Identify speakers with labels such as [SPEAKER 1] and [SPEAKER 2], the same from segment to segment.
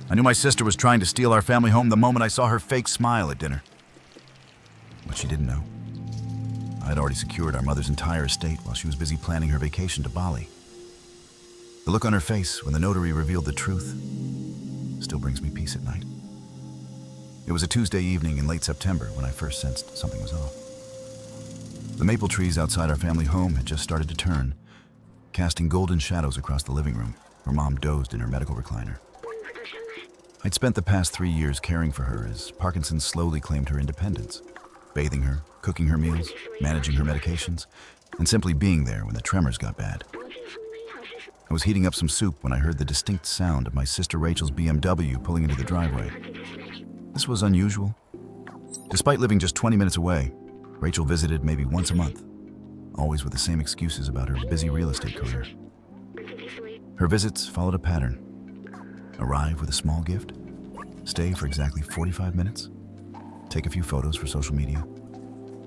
[SPEAKER 1] I knew my sister was trying to steal our family home the moment I saw her fake smile at dinner. What she didn't know, I had already secured our mother's entire estate while she was busy planning her vacation to Bali. The look on her face when the notary revealed the truth still brings me peace at night. It was a Tuesday evening in late September when I first sensed something was off. The maple trees outside our family home had just started to turn, casting golden shadows across the living room where Mom dozed in her medical recliner. I'd spent the past 3 years caring for her as Parkinson's slowly claimed her independence, bathing her, cooking her meals, managing her medications, and simply being there when the tremors got bad. I was heating up some soup when I heard the distinct sound of my sister Rachel's BMW pulling into the driveway. This was unusual. Despite living just 20 minutes away, Rachel visited maybe once a month, always with the same excuses about her busy real estate career. Her visits followed a pattern. Arrive with a small gift, stay for exactly 45 minutes, take a few photos for social media,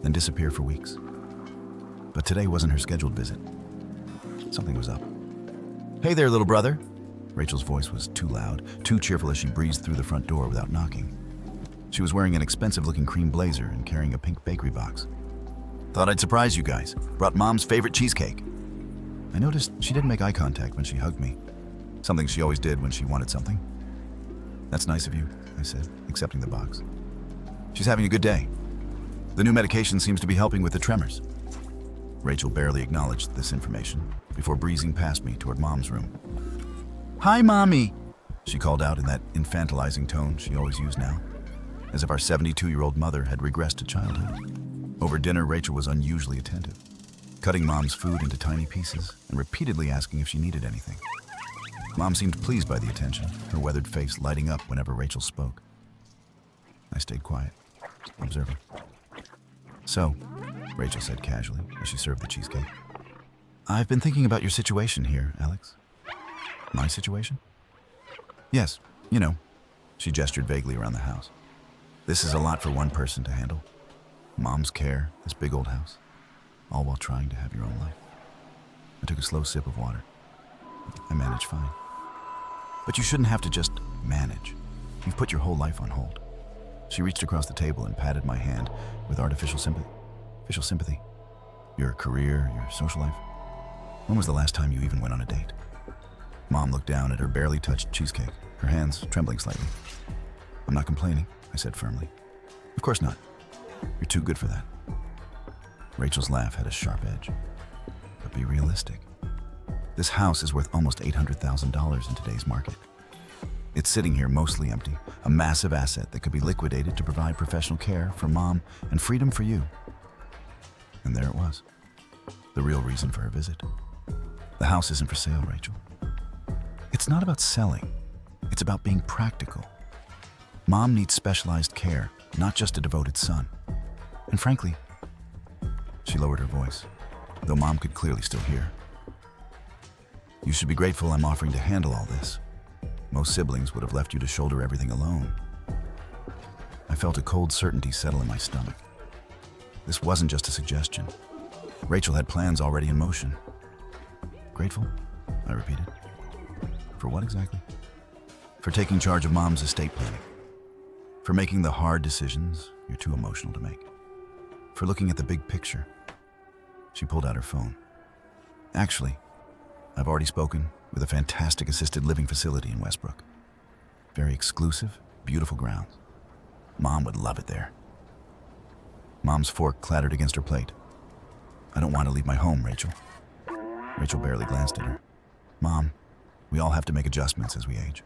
[SPEAKER 1] then disappear for weeks. But today wasn't her scheduled visit. Something was up. "Hey there, little brother." Rachel's voice was too loud, too cheerful as she breezed through the front door without knocking. She was wearing an expensive-looking cream blazer and carrying a pink bakery box. "Thought I'd surprise you guys. Brought Mom's favorite cheesecake." I noticed she didn't make eye contact when she hugged me, something she always did when she wanted something. "That's nice of you," I said, accepting the box. "She's having a good day. The new medication seems to be helping with the tremors." Rachel barely acknowledged this information before breezing past me toward Mom's room. "Hi, Mommy," she called out in that infantilizing tone she always used now, as if our 72-year-old mother had regressed to childhood. Over dinner, Rachel was unusually attentive, cutting Mom's food into tiny pieces and repeatedly asking if she needed anything. Mom seemed pleased by the attention, her weathered face lighting up whenever Rachel spoke. I stayed quiet, observing. "So," Rachel said casually as she served the cheesecake, "I've been thinking about your situation here, Alex." "My situation?" "Yes, you know." She gestured vaguely around the house. "This is a lot for one person to handle. Mom's care, this big old house, all while trying to have your own life." I took a slow sip of water. "I manage fine." "But you shouldn't have to just manage. You've put your whole life on hold." She reached across the table and patted my hand with artificial sympathy. "Your career, your social life. When was the last time you even went on a date?" Mom looked down at her barely touched cheesecake, her hands trembling slightly. "I'm not complaining," I said firmly. "Of course not. You're too good for that." Rachel's laugh had a sharp edge. "But be realistic. This house is worth almost $800,000 in today's market. It's sitting here mostly empty, a massive asset that could be liquidated to provide professional care for Mom and freedom for you." And there it was, the real reason for her visit. "The house isn't for sale, Rachel. It's not about selling. It's about being practical. Mom needs specialized care, not just a devoted son. And frankly," she lowered her voice, though Mom could clearly still hear, "you should be grateful I'm offering to handle all this. Most siblings would have left you to shoulder everything alone." I felt a cold certainty settle in my stomach. This wasn't just a suggestion. Rachel had plans already in motion. "Grateful?" I repeated. "For what exactly?" "For taking charge of Mom's estate planning. For making the hard decisions you're too emotional to make. For looking at the big picture." She pulled out her phone. "Actually, I've already spoken with a fantastic assisted living facility in Westbrook. Very exclusive, beautiful grounds. Mom would love it there." Mom's fork clattered against her plate. "I don't want to leave my home, Rachel." Rachel barely glanced at her. "Mom, we all have to make adjustments as we age.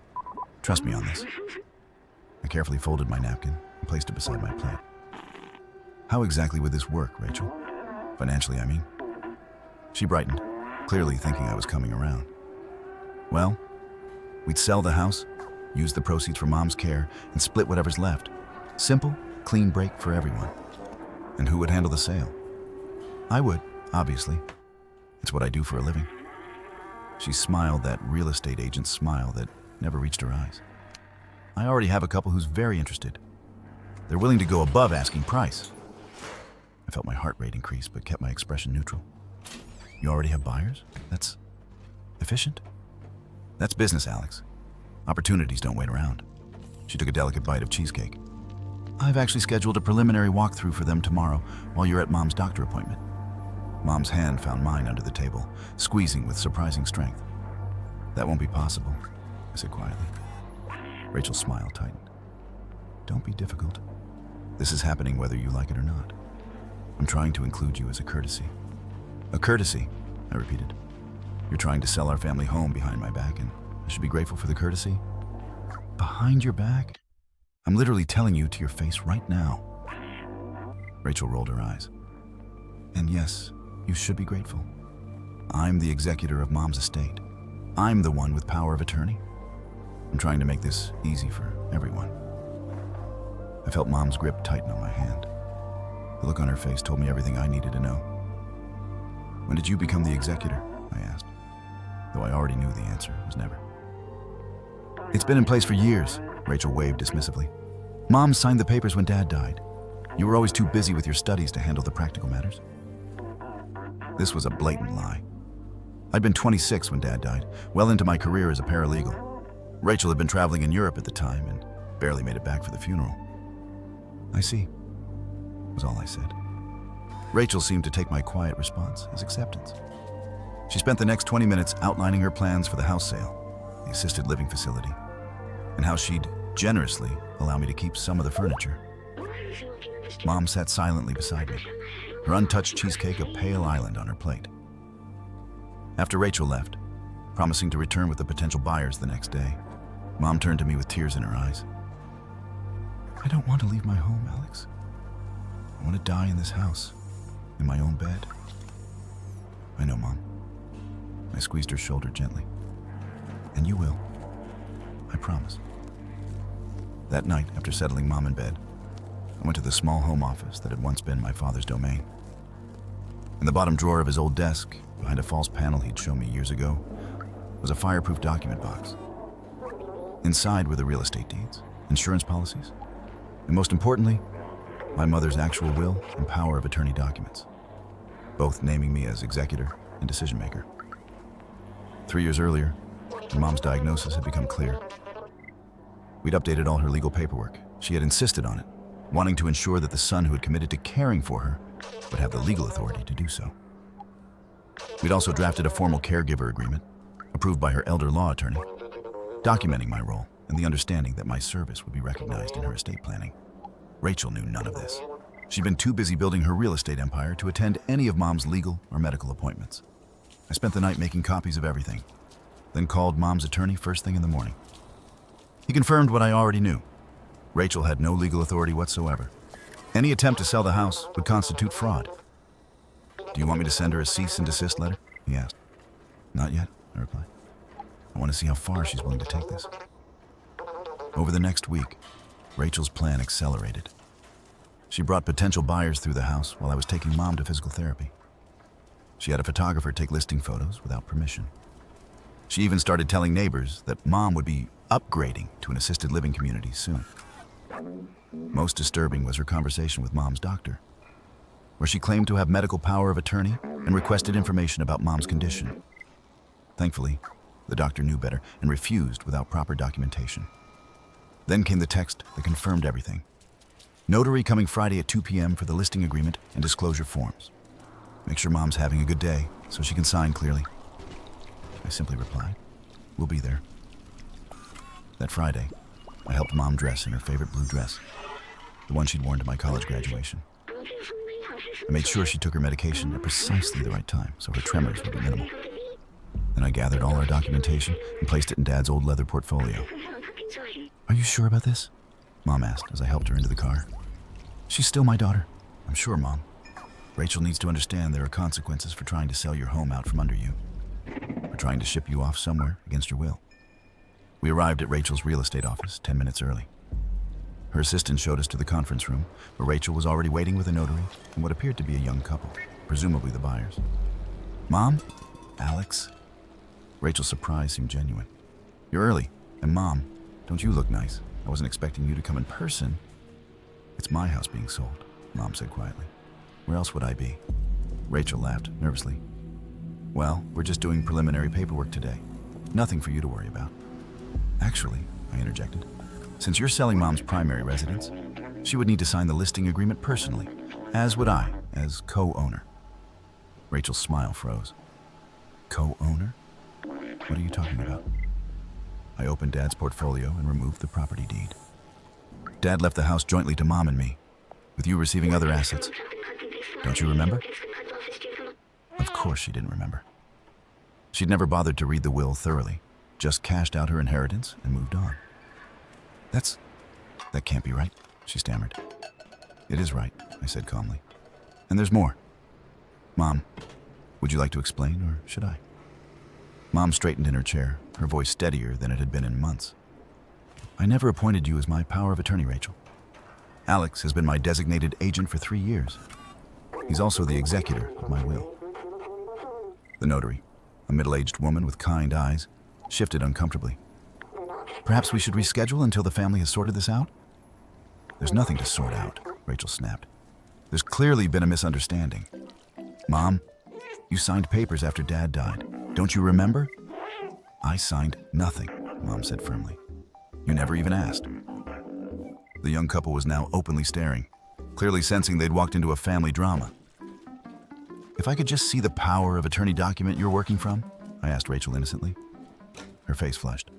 [SPEAKER 1] Trust me on this." I carefully folded my napkin and placed it beside my plate. "How exactly would this work, Rachel? Financially, I mean." She brightened, clearly thinking I was coming around. "Well, we'd sell the house, use the proceeds for Mom's care, and split whatever's left. Simple, clean break for everyone." "And who would handle the sale?" "I would, obviously. It's what I do for a living." She smiled that real estate agent smile that never reached her eyes. "I already have a couple who's very interested. They're willing to go above asking price." I felt my heart rate increase, but kept my expression neutral. "You already have buyers? That's efficient?" "That's business, Alex. Opportunities don't wait around. She took a delicate bite of cheesecake. I've actually scheduled a preliminary walkthrough for them tomorrow while you're at Mom's doctor appointment. Mom's hand found mine under the table, squeezing with surprising strength. That won't be possible, I said quietly. Rachel's smile tightened. Don't be difficult. This is happening whether you like it or not. I'm trying to include you as a courtesy. A courtesy, I repeated. You're trying to sell our family home behind my back, and I should be grateful for the courtesy? Behind your back? I'm literally telling you to your face right now. Rachel rolled her eyes. And yes, you should be grateful. I'm the executor of Mom's estate. I'm the one with power of attorney. I'm trying to make this easy for everyone. I felt Mom's grip tighten on my hand. The look on her face told me everything I needed to know. When did you become the executor? I asked, though I already knew the answer was never. It's been in place for years, Rachel waved dismissively. Mom signed the papers when Dad died. You were always too busy with your studies to handle the practical matters. This was a blatant lie. I'd been 26 when Dad died, well into my career as a paralegal. Rachel had been traveling in Europe at the time and barely made it back for the funeral. I see, was all I said. Rachel seemed to take my quiet response as acceptance. She spent the next 20 minutes outlining her plans for the house sale, the assisted living facility, and how she'd generously allow me to keep some of the furniture. Mom sat silently beside me, her untouched cheesecake a pale island on her plate. After Rachel left, promising to return with the potential buyers the next day, Mom turned to me with tears in her eyes. I don't want to leave my home, Alex. I want to die in this house, in my own bed. I know, Mom. I squeezed her shoulder gently. And you will. I promise. That night, after settling Mom in bed, I went to the small home office that had once been my father's domain. In the bottom drawer of his old desk, behind a false panel he'd shown me years ago, was a fireproof document box. Inside were the real estate deeds, insurance policies, and most importantly, my mother's actual will and power of attorney documents, both naming me as executor and decision maker. 3 years earlier, when Mom's diagnosis had become clear. We'd updated all her legal paperwork. She had insisted on it, wanting to ensure that the son who had committed to caring for her would have the legal authority to do so. We'd also drafted a formal caregiver agreement, approved by her elder law attorney, documenting my role and the understanding that my service would be recognized in her estate planning. Rachel knew none of this. She'd been too busy building her real estate empire to attend any of Mom's legal or medical appointments. I spent the night making copies of everything, then called Mom's attorney first thing in the morning. He confirmed what I already knew. Rachel had no legal authority whatsoever. Any attempt to sell the house would constitute fraud. Do you want me to send her a cease and desist letter? He asked. Not yet, I replied. I want to see how far she's willing to take this. Over the next week, Rachel's plan accelerated. She brought potential buyers through the house while I was taking Mom to physical therapy. She had a photographer take listing photos without permission. She even started telling neighbors that Mom would be upgrading to an assisted living community soon. Most disturbing was her conversation with Mom's doctor, where she claimed to have medical power of attorney and requested information about Mom's condition. Thankfully, the doctor knew better and refused without proper documentation. Then came the text that confirmed everything. Notary coming Friday at 2 p.m. for the listing agreement and disclosure forms. Make sure Mom's having a good day so she can sign clearly. I simply replied, we'll be there. That Friday, I helped Mom dress in her favorite blue dress, the one she'd worn to my college graduation. I made sure she took her medication at precisely the right time so her tremors would be minimal. Then I gathered all our documentation and placed it in Dad's old leather portfolio. Are you sure about this? Mom asked as I helped her into the car. She's still my daughter. I'm sure, Mom. Rachel needs to understand there are consequences for trying to sell your home out from under you, or trying to ship you off somewhere against your will. We arrived at Rachel's real estate office 10 minutes early. Her assistant showed us to the conference room, where Rachel was already waiting with a notary and what appeared to be a young couple, presumably the buyers. Mom? Alex? Rachel's surprise seemed genuine. You're early. And Mom, don't you look nice? I wasn't expecting you to come in person. It's my house being sold, Mom said quietly. Where else would I be? Rachel laughed nervously. Well, we're just doing preliminary paperwork today. Nothing for you to worry about. Actually, I interjected, since you're selling Mom's primary residence, she would need to sign the listing agreement personally, as would I, as co-owner. Rachel's smile froze. Co-owner? What are you talking about? I opened Dad's portfolio and removed the property deed. Dad left the house jointly to Mom and me, with you receiving other assets. Don't you remember? Of course she didn't remember. She'd never bothered to read the will thoroughly, just cashed out her inheritance and moved on. That can't be right, she stammered. It is right, I said calmly. And there's more. Mom, would you like to explain, or should I? Mom straightened in her chair, her voice steadier than it had been in months. I never appointed you as my power of attorney, Rachel. Alex has been my designated agent for 3 years. He's also the executor of my will. The notary, a middle-aged woman with kind eyes, shifted uncomfortably. Perhaps we should reschedule until the family has sorted this out? There's nothing to sort out, Rachel snapped. There's clearly been a misunderstanding. Mom, you signed papers after Dad died. Don't you remember? I signed nothing, Mom said firmly. You never even asked. The young couple was now openly staring, clearly sensing they'd walked into a family drama. If I could just see the power of attorney document you're working from, I asked Rachel innocently. Her face flushed.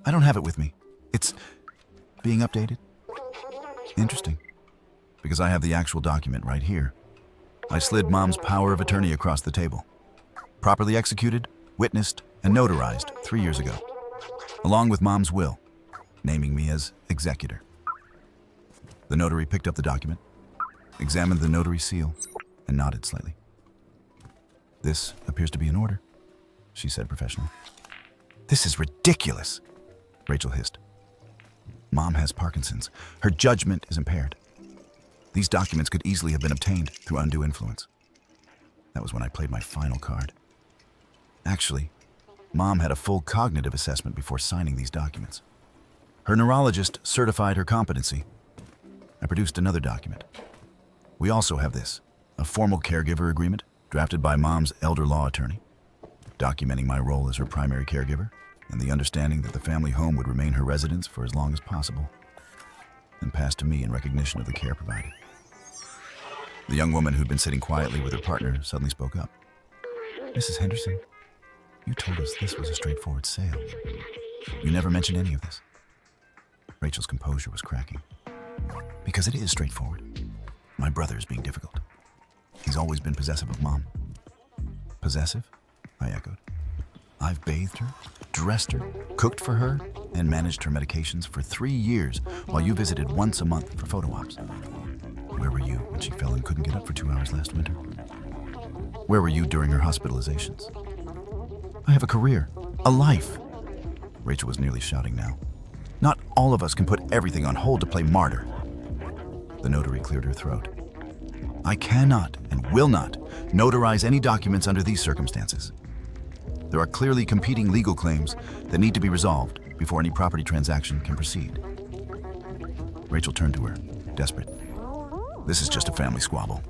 [SPEAKER 1] I don't have it with me. It's being updated. Interesting, because I have the actual document right here. I slid Mom's power of attorney across the table. Properly executed, witnessed, and notarized 3 years ago, along with Mom's will, naming me as executor. The notary picked up the document, examined the notary seal, and nodded slightly. This appears to be in order, she said professionally. This is ridiculous, Rachel hissed. Mom has Parkinson's. Her judgment is impaired. These documents could easily have been obtained through undue influence. That was when I played my final card. Actually, Mom had a full cognitive assessment before signing these documents. Her neurologist certified her competency. I produced another document. We also have this, a formal caregiver agreement drafted by Mom's elder law attorney, documenting my role as her primary caregiver and the understanding that the family home would remain her residence for as long as possible, and passed to me in recognition of the care provided. The young woman who'd been sitting quietly with her partner suddenly spoke up. Mrs. Henderson, you told us this was a straightforward sale. You never mentioned any of this. Rachel's composure was cracking. Because it is straightforward. My brother is being difficult. He's always been possessive of Mom. Possessive? I echoed. I've bathed her, dressed her, cooked for her, and managed her medications for 3 years while you visited once a month for photo ops. Where were you when she fell and couldn't get up for 2 hours last winter? Where were you during her hospitalizations? I have a career, a life. Rachel was nearly shouting now. Not all of us can put everything on hold to play martyr. The notary cleared her throat. I cannot and will not notarize any documents under these circumstances. There are clearly competing legal claims that need to be resolved before any property transaction can proceed. Rachel turned to her, desperate. This is just a family squabble.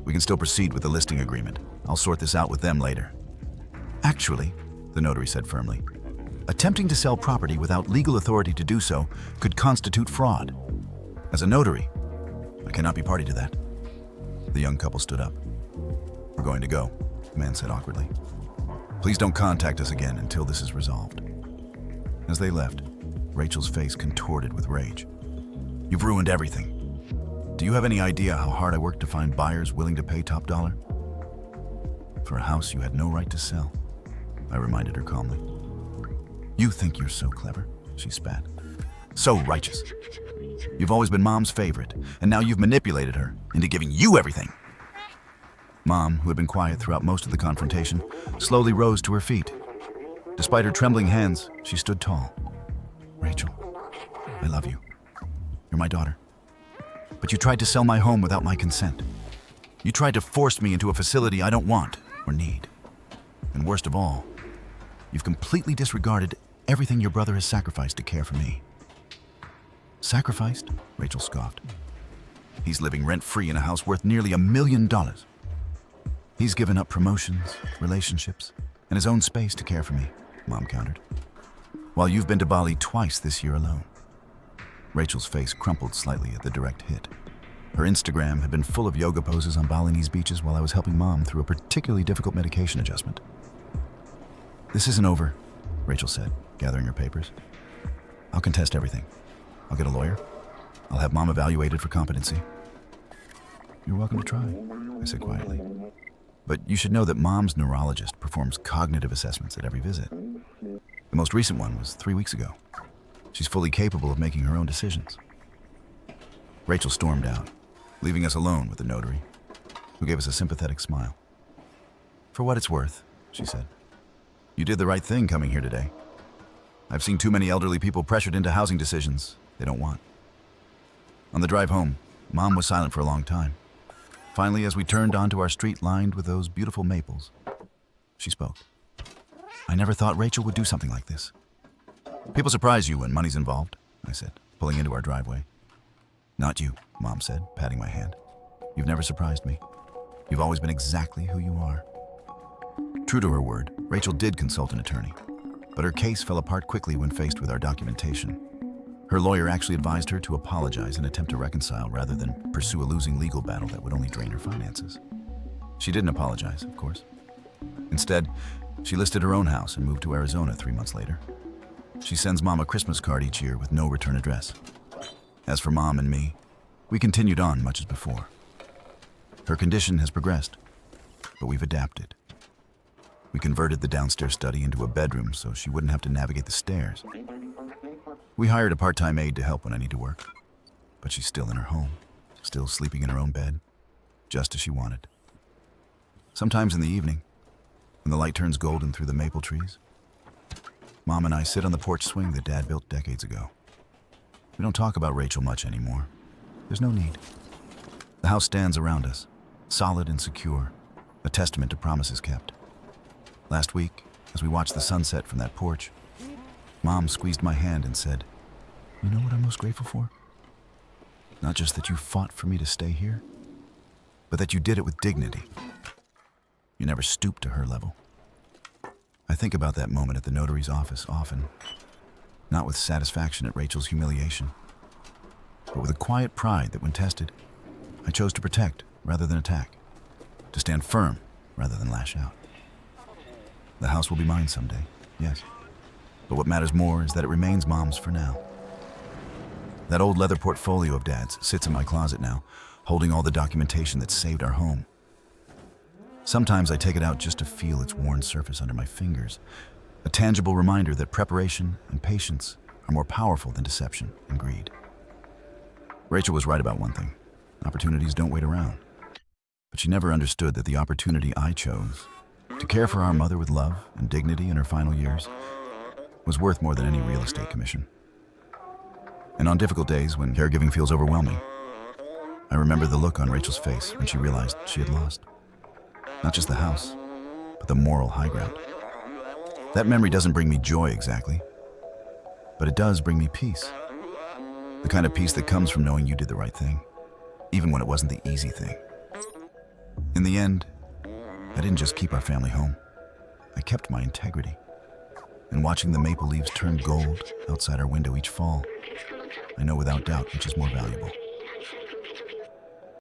[SPEAKER 1] We can still proceed with the listing agreement. I'll sort this out with them later. Actually, the notary said firmly, attempting to sell property without legal authority to do so could constitute fraud. As a notary, I cannot be party to that. The young couple stood up. We're going to go, the man said awkwardly. Please don't contact us again until this is resolved. As they left, Rachel's face contorted with rage. You've ruined everything. Do you have any idea how hard I worked to find buyers willing to pay top dollar? For a house you had no right to sell, I reminded her calmly. You think you're so clever, she spat. So righteous. You've always been Mom's favorite, and now you've manipulated her into giving you everything. Mom, who had been quiet throughout most of the confrontation, slowly rose to her feet. Despite her trembling hands, she stood tall. Rachel, I love you. You're my daughter. But you tried to sell my home without my consent. You tried to force me into a facility I don't want or need. And worst of all, you've completely disregarded everything your brother has sacrificed to care for me. Sacrificed? Rachel scoffed. He's living rent-free in a house worth nearly $1 million. He's given up promotions, relationships, and his own space to care for me, Mom countered. while you've been to Bali twice this year alone. Rachel's face crumpled slightly at the direct hit. Her Instagram had been full of yoga poses on Balinese beaches while I was helping Mom through a particularly difficult medication adjustment. "This isn't over," Rachel said, gathering her papers. "I'll contest everything. I'll get a lawyer. I'll have Mom evaluated for competency." "You're welcome to try," I said quietly. "But you should know that Mom's neurologist performs cognitive assessments at every visit. The most recent one was 3 weeks ago. She's fully capable of making her own decisions." Rachel stormed out, leaving us alone with the notary, who gave us a sympathetic smile. "For what it's worth," she said, "you did the right thing coming here today. I've seen too many elderly people pressured into housing decisions they don't want." On the drive home, Mom was silent for a long time. Finally, as we turned onto our street lined with those beautiful maples, she spoke. "I never thought Rachel would do something like this." "People surprise you when money's involved," I said, pulling into our driveway. "Not you," Mom said, patting my hand. "You've never surprised me. You've always been exactly who you are." True to her word, Rachel did consult an attorney, but her case fell apart quickly when faced with our documentation. Her lawyer actually advised her to apologize and attempt to reconcile rather than pursue a losing legal battle that would only drain her finances. She didn't apologize, of course. Instead, she listed her own house and moved to Arizona 3 months later. She sends Mom a Christmas card each year with no return address. As for Mom and me, we continued on much as before. Her condition has progressed, but we've adapted. We converted the downstairs study into a bedroom so she wouldn't have to navigate the stairs. We hired a part-time aide to help when I need to work, but she's still in her home, still sleeping in her own bed, just as she wanted. Sometimes in the evening, when the light turns golden through the maple trees, Mom and I sit on the porch swing that Dad built decades ago. We don't talk about Rachel much anymore. There's no need. The house stands around us, solid and secure, a testament to promises kept. Last week, as we watched the sunset from that porch, Mom squeezed my hand and said, "You know what I'm most grateful for? Not just that you fought for me to stay here, but that you did it with dignity. You never stooped to her level." I think about that moment at the notary's office often, not with satisfaction at Rachel's humiliation, but with a quiet pride that when tested, I chose to protect rather than attack, to stand firm rather than lash out. The house will be mine someday, yes, but what matters more is that it remains Mom's for now. That old leather portfolio of Dad's sits in my closet now, holding all the documentation that saved our home. Sometimes I take it out just to feel its worn surface under my fingers, a tangible reminder that preparation and patience are more powerful than deception and greed. Rachel was right about one thing. Opportunities don't wait around. But she never understood that the opportunity I chose, to care for our mother with love and dignity in her final years, was worth more than any real estate commission. And on difficult days when caregiving feels overwhelming, I remember the look on Rachel's face when she realized she had lost. Not just the house, but the moral high ground. That memory doesn't bring me joy exactly, but it does bring me peace. The kind of peace that comes from knowing you did the right thing, even when it wasn't the easy thing. In the end, I didn't just keep our family home. I kept my integrity. And watching the maple leaves turn gold outside our window each fall, I know without doubt which is more valuable.